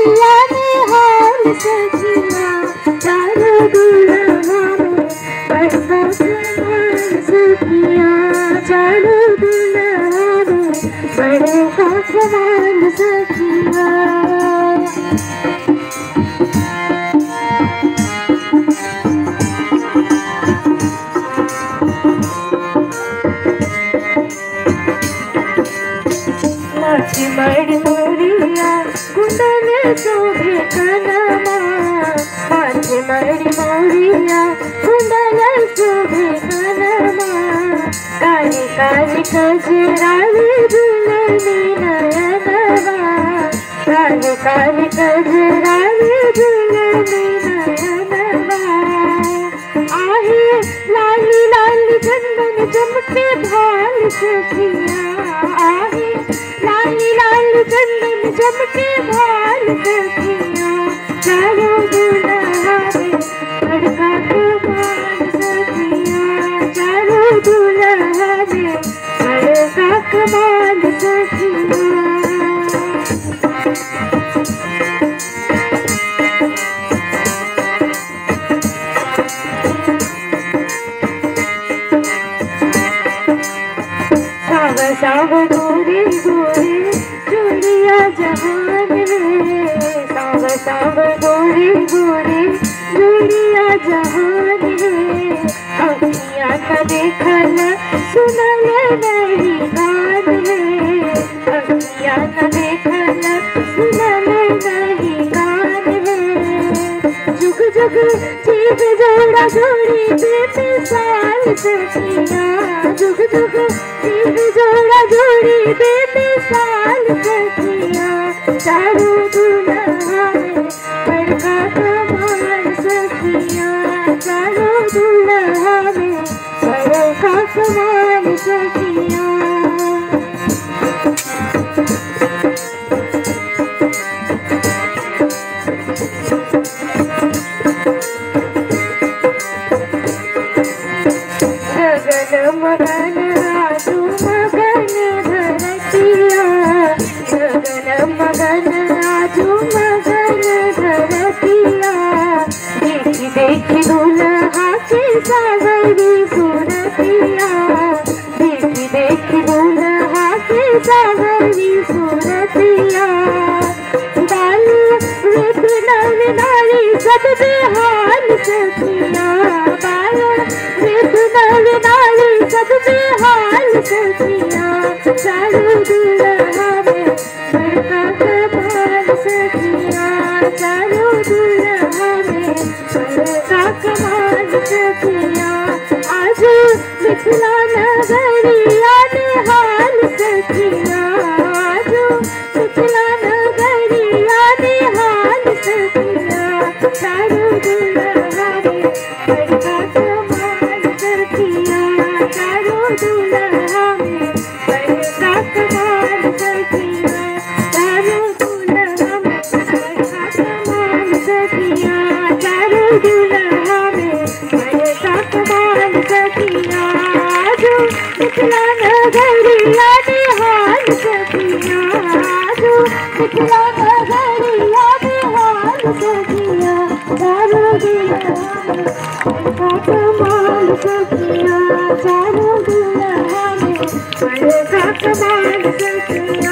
दुल्हनिया निहाल सखिया चारों दुल्हा में बड़का कमाल सखिया चारों दुल्हा में बड़का कमाल सखिया। मड़ी मोरिया कुंडल शोभे कनमा माथे मड़ी मोरिया कुंडल शोभे कनमा काली काली कजराली दुल्हनी नयनवा काली काली कजराली दुल्हनी नयनवा आहे लाली लाली चंदन चमके भाल सखिया आहे लाली लाली चंदन चमके भाल सखिया चारों दुल्हा में बड़का कमाल सखिया चारों दुल्हा में बड़का कमाल सखिया। साव गोरे गोरे चूड़िया जहान में साव साव गोरे गोरे चूड़िया जहान में अखियाँ न देखल सुनल नहीं गान में अखियाँ न देखल सुनल नहीं गान में जुग जुग जीव जोड़ा जोड़ी बेमिसाल सखिया जुग जुग जीव जोड़ा जोड़ी बेमिसाल सखिया चारों दुल्हा में बड़का कमाल सखिया चारों दुल्हा में बड़का कमाल सखिया। गगन मगन आजू मगन धरतिया गगन मगन आजू मगन धरतिया देखी देखी दुल्हा के सावरी सूरतिया देखी देखी दुल्हा के सावरी सूरतिया बाल वृद्ध नर नारी सब बेहाल सखिया बाल वृद्ध नर नारी सब बेहाल सखिया चारों दुल्हा में बड़का कमाल सखिया चारों दुल्हा में बड़का कमाल सखिया। आज मिथिला नगरिया निहाल सखिया आज मिथिला नगरिया निहाल सखिया चारों दुल्हा में बड़का कमाल सखिया चारों दुल्हा में बड़का कमाल सखिया चारों दुल्हा में बड़का कमाल सखिया चारों दुल्हा में बड़का कमाल सखिया जो मिथिला नगरिया निहाल सखिया जो मिथिला नगरिया निहाल सखिया चारों दुल्हा में बड़का कमाल सखिया चारों दुल्हा में बड़का कमाल सखिया।